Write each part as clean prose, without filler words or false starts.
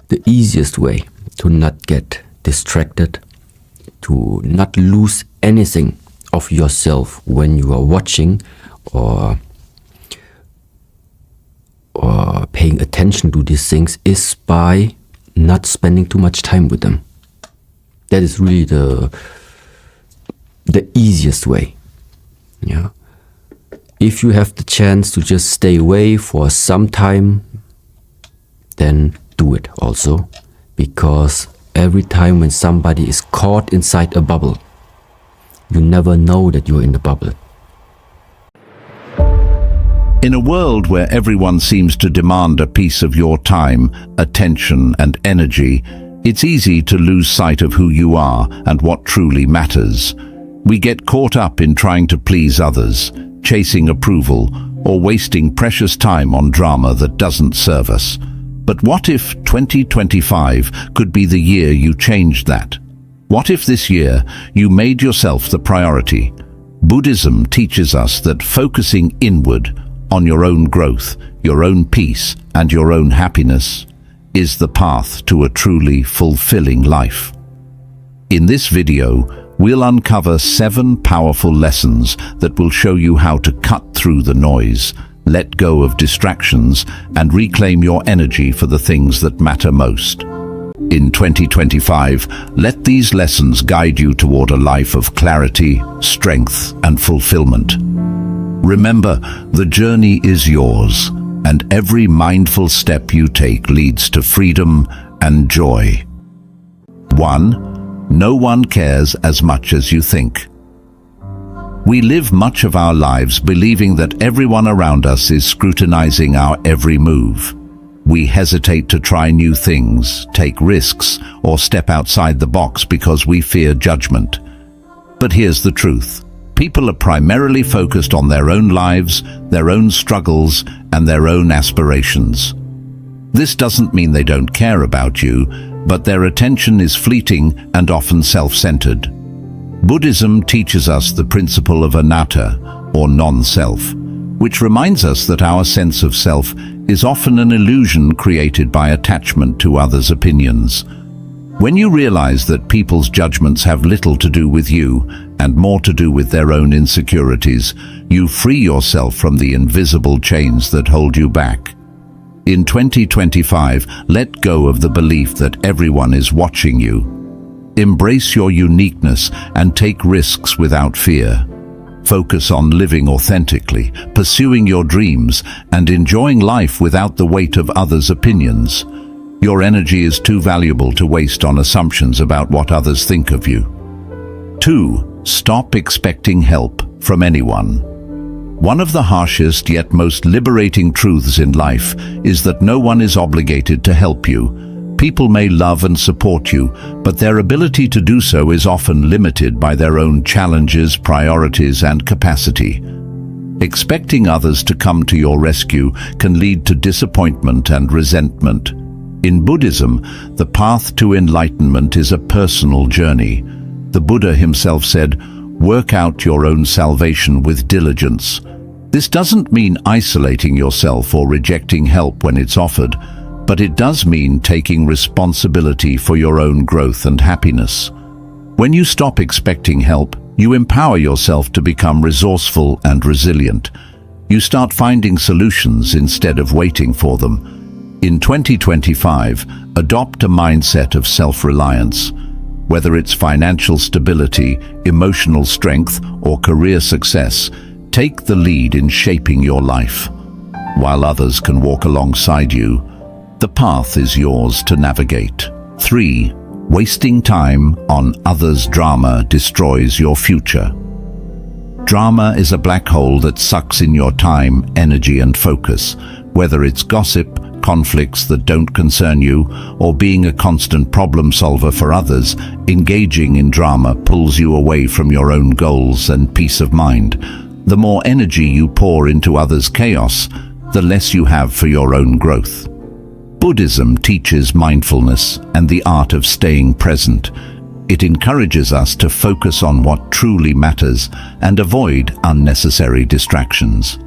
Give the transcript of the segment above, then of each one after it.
The easiest way to not get distracted, to not lose anything of yourself when you are watching or paying attention to these things, is by not spending too much time with them. That is really the easiest way. Yeah. If you have the chance to just stay away for some time, then do it also. Because every time when somebody is caught inside a bubble, you never know that you're in the bubble. In a world where everyone seems to demand a piece of your time, attention, and energy, it's easy to lose sight of who you are and what truly matters. We get caught up in trying to please others, chasing approval, or wasting precious time on drama that doesn't serve us. But what if 2025 could be the year you changed that? What if this year you made yourself the priority? Buddhism teaches us that focusing inward on your own growth, your own peace, and your own happiness is the path to a truly fulfilling life. In this video, we'll uncover 7 powerful lessons that will show you how to cut through the noise, let go of distractions, and reclaim your energy for the things that matter most. In 2025, let these lessons guide you toward a life of clarity, strength, and fulfillment. Remember, the journey is yours, and every mindful step you take leads to freedom and joy. 1. No one cares as much as you think. We live much of our lives believing that everyone around us is scrutinizing our every move. We hesitate to try new things, take risks, or step outside the box because we fear judgment. But here's the truth. People are primarily focused on their own lives, their own struggles, and their own aspirations. This doesn't mean they don't care about you, but their attention is fleeting and often self-centered. Buddhism teaches us the principle of anatta, or non-self, which reminds us that our sense of self is often an illusion created by attachment to others' opinions. When you realize that people's judgments have little to do with you and more to do with their own insecurities, you free yourself from the invisible chains that hold you back. In 2025, let go of the belief that everyone is watching you. Embrace your uniqueness and take risks without fear. Focus on living authentically, pursuing your dreams, and enjoying life without the weight of others' opinions. Your energy is too valuable to waste on assumptions about what others think of you. 2. Stop expecting help from anyone. One of the harshest yet most liberating truths in life is that no one is obligated to help you. People may love and support you, but their ability to do so is often limited by their own challenges, priorities, and capacity. Expecting others to come to your rescue can lead to disappointment and resentment. In Buddhism, the path to enlightenment is a personal journey. The Buddha himself said, "Work out your own salvation with diligence." This doesn't mean isolating yourself or rejecting help when it's offered, but it does mean taking responsibility for your own growth and happiness. When you stop expecting help, you empower yourself to become resourceful and resilient. You start finding solutions instead of waiting for them. In 2025, adopt a mindset of self-reliance. Whether it's financial stability, emotional strength, or career success, take the lead in shaping your life. While others can walk alongside you, the path is yours to navigate. 3. Wasting time on others' drama destroys your future. Drama is a black hole that sucks in your time, energy, and focus. Whether it's gossip, conflicts that don't concern you, or being a constant problem solver for others, engaging in drama pulls you away from your own goals and peace of mind. The more energy you pour into others' chaos, the less you have for your own growth. Buddhism teaches mindfulness and the art of staying present. It encourages us to focus on what truly matters and avoid unnecessary distractions.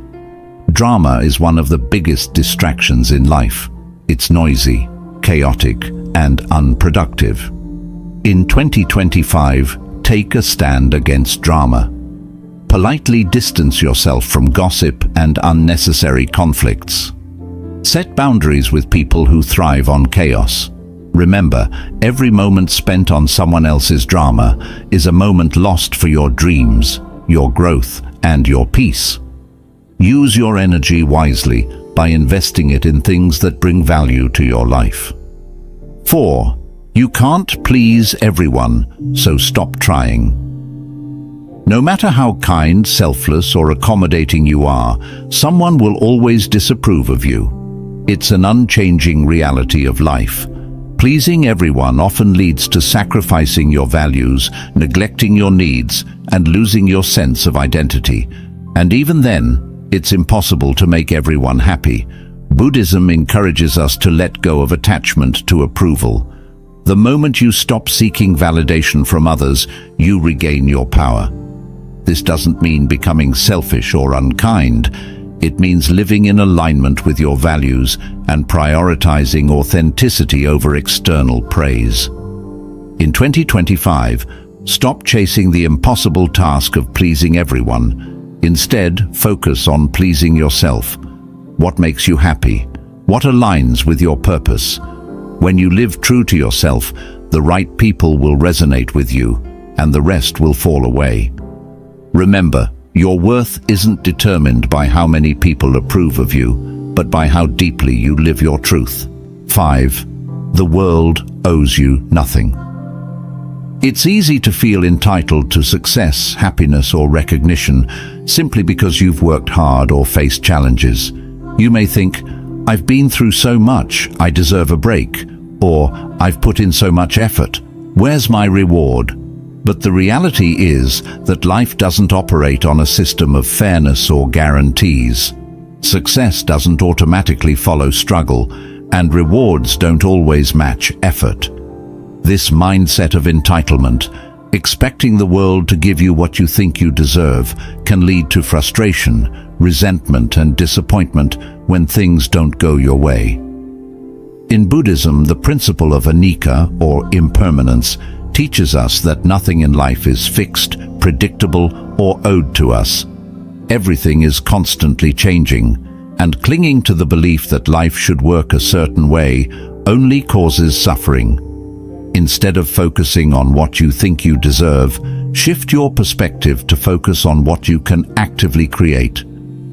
Drama is one of the biggest distractions in life. It's noisy, chaotic, and unproductive. In 2025, take a stand against drama. Politely distance yourself from gossip and unnecessary conflicts. Set boundaries with people who thrive on chaos. Remember, every moment spent on someone else's drama is a moment lost for your dreams, your growth, and your peace. Use your energy wisely by investing it in things that bring value to your life. 4. You can't please everyone, so stop trying. No matter how kind, selfless, or accommodating you are, someone will always disapprove of you. It's an unchanging reality of life. Pleasing everyone often leads to sacrificing your values, neglecting your needs, and losing your sense of identity. And even then, it's impossible to make everyone happy. Buddhism encourages us to let go of attachment to approval. The moment you stop seeking validation from others, you regain your power. This doesn't mean becoming selfish or unkind. It means living in alignment with your values and prioritizing authenticity over external praise. In 2025, stop chasing the impossible task of pleasing everyone. Instead, focus on pleasing yourself. What makes you happy? What aligns with your purpose? When you live true to yourself, the right people will resonate with you, and the rest will fall away. Remember, your worth isn't determined by how many people approve of you, but by how deeply you live your truth. 5. The world owes you nothing. It's easy to feel entitled to success, happiness, or recognition simply because you've worked hard or faced challenges. You may think, "I've been through so much, I deserve a break," or "I've put in so much effort, where's my reward?" But the reality is that life doesn't operate on a system of fairness or guarantees. Success doesn't automatically follow struggle, and rewards don't always match effort. This mindset of entitlement, expecting the world to give you what you think you deserve, can lead to frustration, resentment, and disappointment when things don't go your way. In Buddhism, the principle of anicca, or impermanence, teaches us that nothing in life is fixed, predictable, or owed to us. Everything is constantly changing, and clinging to the belief that life should work a certain way only causes suffering. Instead of focusing on what you think you deserve, shift your perspective to focus on what you can actively create.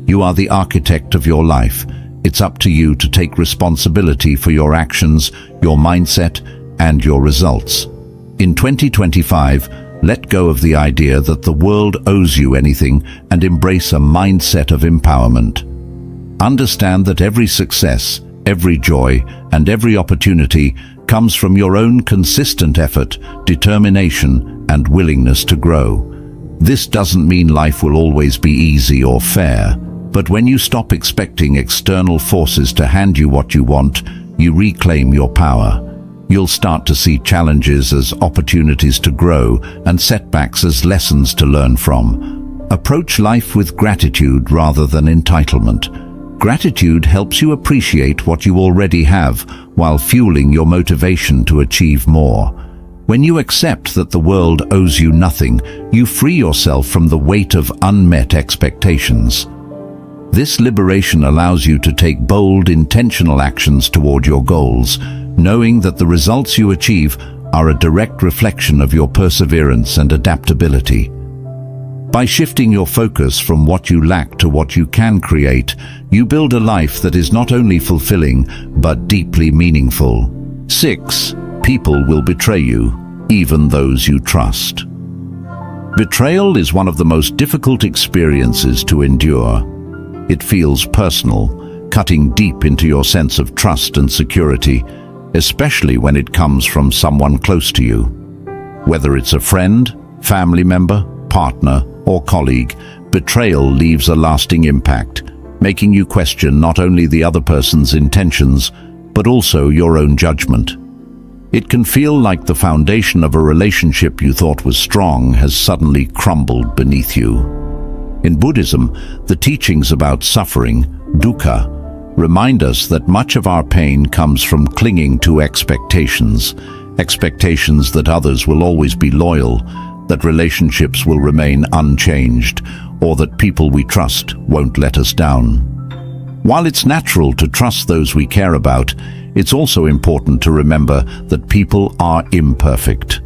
You are the architect of your life. It's up to you to take responsibility for your actions, your mindset, and your results. In 2025, let go of the idea that the world owes you anything and embrace a mindset of empowerment. Understand that every success, every joy, and every opportunity comes from your own consistent effort, determination, and willingness to grow. This doesn't mean life will always be easy or fair, but when you stop expecting external forces to hand you what you want, you reclaim your power. You'll start to see challenges as opportunities to grow and setbacks as lessons to learn from. Approach life with gratitude rather than entitlement. Gratitude helps you appreciate what you already have while fueling your motivation to achieve more. When you accept that the world owes you nothing, you free yourself from the weight of unmet expectations. This liberation allows you to take bold, intentional actions toward your goals, knowing that the results you achieve are a direct reflection of your perseverance and adaptability. By shifting your focus from what you lack to what you can create, you build a life that is not only fulfilling, but deeply meaningful. 6. People will betray you, even those you trust. Betrayal is one of the most difficult experiences to endure. It feels personal, cutting deep into your sense of trust and security, especially when it comes from someone close to you. Whether it's a friend, family member, partner, or colleague, betrayal leaves a lasting impact, making you question not only the other person's intentions, but also your own judgment. It can feel like the foundation of a relationship you thought was strong has suddenly crumbled beneath you. In Buddhism, the teachings about suffering, dukkha, remind us that much of our pain comes from clinging to expectations that others will always be loyal, that relationships will remain unchanged, or that people we trust won't let us down. While it's natural to trust those we care about, it's also important to remember that people are imperfect.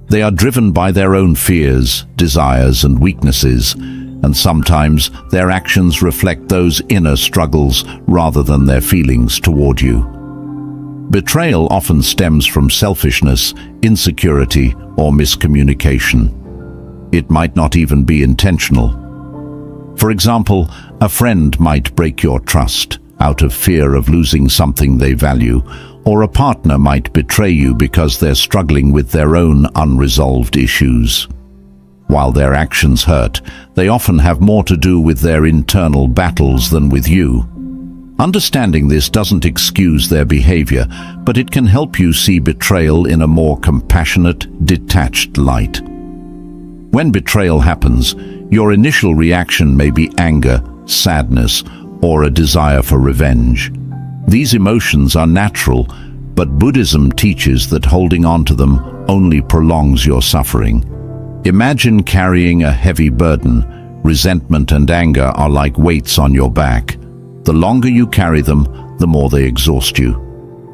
They are driven by their own fears, desires, and weaknesses, and sometimes their actions reflect those inner struggles rather than their feelings toward you. Betrayal often stems from selfishness, insecurity, or miscommunication. It might not even be intentional. For example, a friend might break your trust out of fear of losing something they value, or a partner might betray you because they're struggling with their own unresolved issues. While their actions hurt, they often have more to do with their internal battles than with you. Understanding this doesn't excuse their behavior, but it can help you see betrayal in a more compassionate, detached light. When betrayal happens, your initial reaction may be anger, sadness, or a desire for revenge. These emotions are natural, but Buddhism teaches that holding on to them only prolongs your suffering. Imagine carrying a heavy burden. Resentment and anger are like weights on your back. The longer you carry them, the more they exhaust you.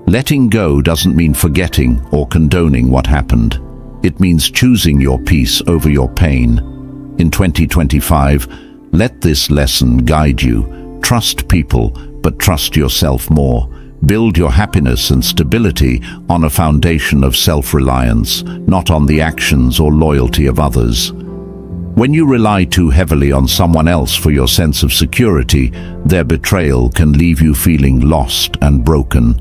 Letting go doesn't mean forgetting or condoning what happened. It means choosing your peace over your pain. In 2025, let this lesson guide you. Trust people, but trust yourself more. Build your happiness and stability on a foundation of self-reliance, not on the actions or loyalty of others. When you rely too heavily on someone else for your sense of security, their betrayal can leave you feeling lost and broken.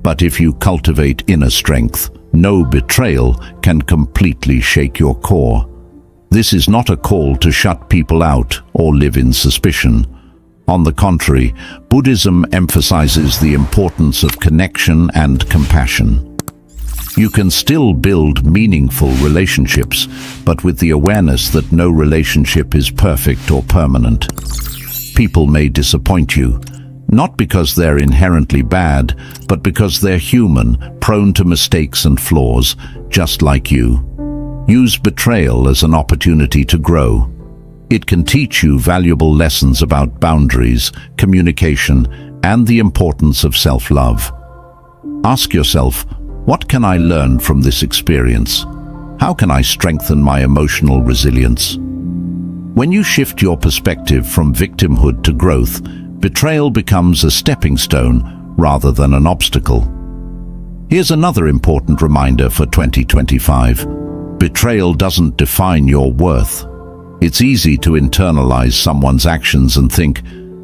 But if you cultivate inner strength, no betrayal can completely shake your core. This is not a call to shut people out or live in suspicion. On the contrary, Buddhism emphasizes the importance of connection and compassion. You can still build meaningful relationships, but with the awareness that no relationship is perfect or permanent. People may disappoint you, not because they're inherently bad, but because they're human, prone to mistakes and flaws, just like you. Use betrayal as an opportunity to grow. It can teach you valuable lessons about boundaries, communication, and the importance of self-love. Ask yourself, what can I learn from this experience? How can I strengthen my emotional resilience? When you shift your perspective from victimhood to growth, betrayal becomes a stepping stone rather than an obstacle. Here's another important reminder for 2025. Betrayal doesn't define your worth. It's easy to internalize someone's actions and think,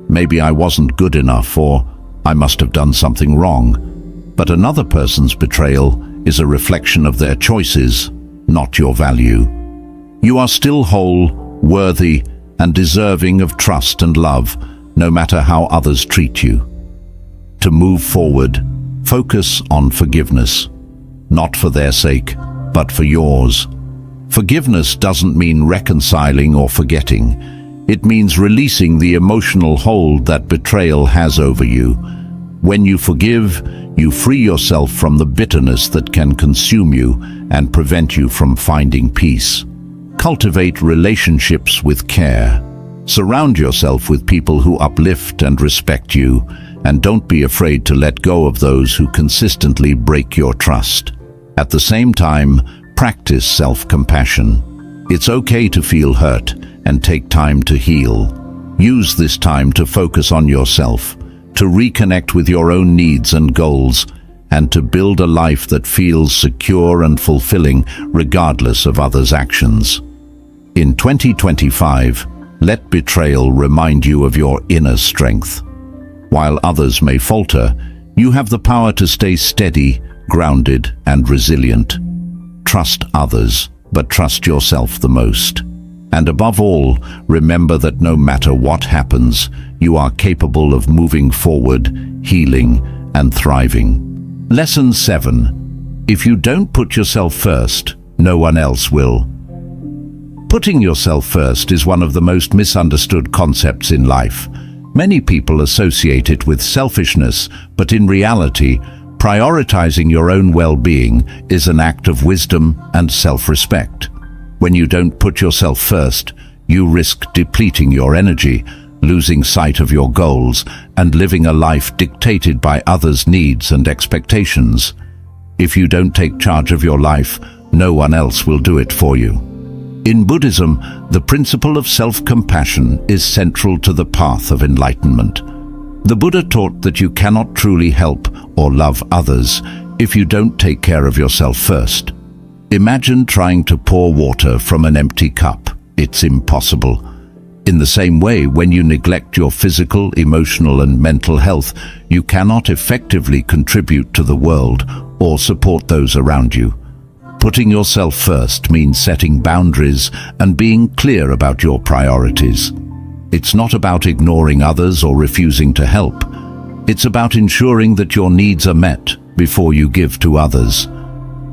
maybe I wasn't good enough or I must have done something wrong. But another person's betrayal is a reflection of their choices, not your value. You are still whole, worthy, and deserving of trust and love, no matter how others treat you. To move forward, focus on forgiveness, not for their sake, but for yours. Forgiveness doesn't mean reconciling or forgetting. It means releasing the emotional hold that betrayal has over you. When you forgive, you free yourself from the bitterness that can consume you and prevent you from finding peace. Cultivate relationships with care. Surround yourself with people who uplift and respect you, and don't be afraid to let go of those who consistently break your trust. At the same time, practice self-compassion. It's okay to feel hurt and take time to heal. Use this time to focus on yourself, to reconnect with your own needs and goals, and to build a life that feels secure and fulfilling regardless of others' actions. In 2025, let betrayal remind you of your inner strength. While others may falter, you have the power to stay steady, grounded, and resilient. Trust others, but trust yourself the most. And above all, remember that no matter what happens, you are capable of moving forward, healing, and thriving. Lesson 7. If you don't put yourself first, no one else will. Putting yourself first is one of the most misunderstood concepts in life. Many people associate it with selfishness, but in reality, prioritizing your own well-being is an act of wisdom and self-respect. When you don't put yourself first, you risk depleting your energy, losing sight of your goals, and living a life dictated by others' needs and expectations. If you don't take charge of your life, no one else will do it for you. In Buddhism, the principle of self-compassion is central to the path of enlightenment. The Buddha taught that you cannot truly help or love others if you don't take care of yourself first. Imagine trying to pour water from an empty cup. It's impossible. In the same way, when you neglect your physical, emotional, and mental health, you cannot effectively contribute to the world or support those around you. Putting yourself first means setting boundaries and being clear about your priorities. It's not about ignoring others or refusing to help. It's about ensuring that your needs are met before you give to others.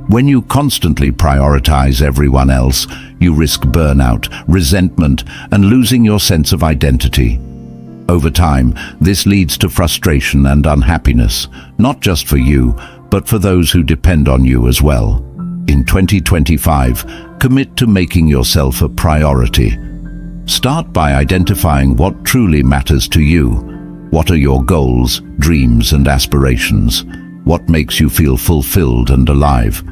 When you constantly prioritize everyone else, you risk burnout, resentment, and losing your sense of identity. Over time, this leads to frustration and unhappiness, not just for you, but for those who depend on you as well. In 2025, commit to making yourself a priority. Start by identifying what truly matters to you. What are your goals, dreams, and aspirations? What makes you feel fulfilled and alive?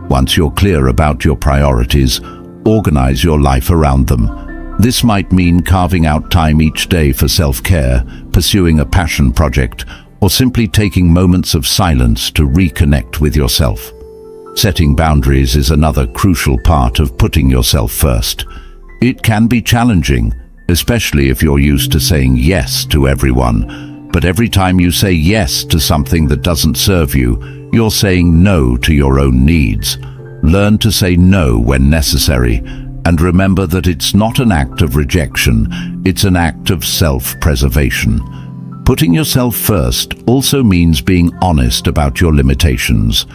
Once you're clear about your priorities, organize your life around them. This might mean carving out time each day for self-care, pursuing a passion project, or simply taking moments of silence to reconnect with yourself. Setting boundaries is another crucial part of putting yourself first. It can be challenging, especially if you're used to saying yes to everyone. But every time you say yes to something that doesn't serve you, you're saying no to your own needs. Learn to say no when necessary, and remember that it's not an act of rejection, it's an act of self-preservation. Putting yourself first also means being honest about your limitations.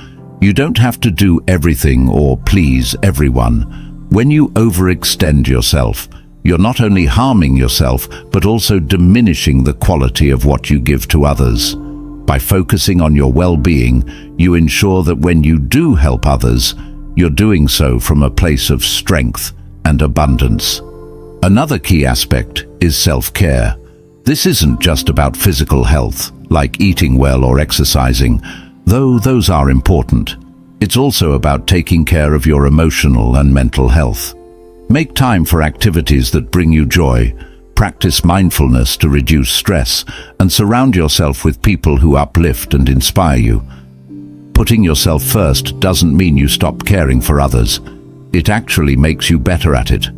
You don't have to do everything or please everyone. When you overextend yourself, you're not only harming yourself, but also diminishing the quality of what you give to others. By focusing on your well-being, you ensure that when you do help others, you're doing so from a place of strength and abundance. Another key aspect is self-care. This isn't just about physical health, like eating well or exercising, though those are important. It's also about taking care of your emotional and mental health. Make time for activities that bring you joy, practice mindfulness to reduce stress, and surround yourself with people who uplift and inspire you. Putting yourself first doesn't mean you stop caring for others. It actually makes you better at it.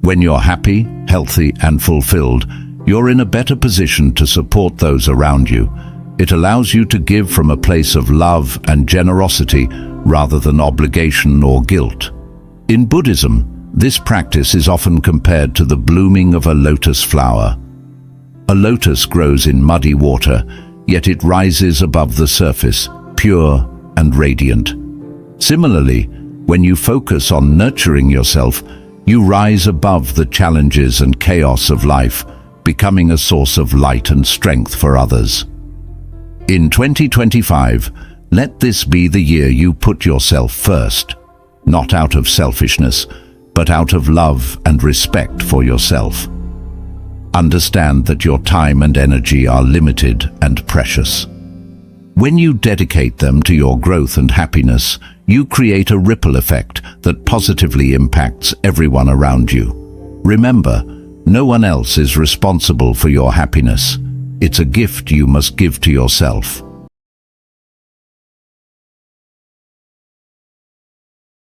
When you're happy, healthy, and fulfilled, you're in a better position to support those around you. It allows you to give from a place of love and generosity rather than obligation or guilt. In Buddhism, this practice is often compared to the blooming of a lotus flower. A lotus grows in muddy water, yet it rises above the surface, pure and radiant. Similarly, when you focus on nurturing yourself, you rise above the challenges and chaos of life, becoming a source of light and strength for others. In 2025, let this be the year you put yourself first, not out of selfishness, but out of love and respect for yourself. Understand that your time and energy are limited and precious. When you dedicate them to your growth and happiness, you create a ripple effect that positively impacts everyone around you. Remember, no one else is responsible for your happiness. It's a gift you must give to yourself.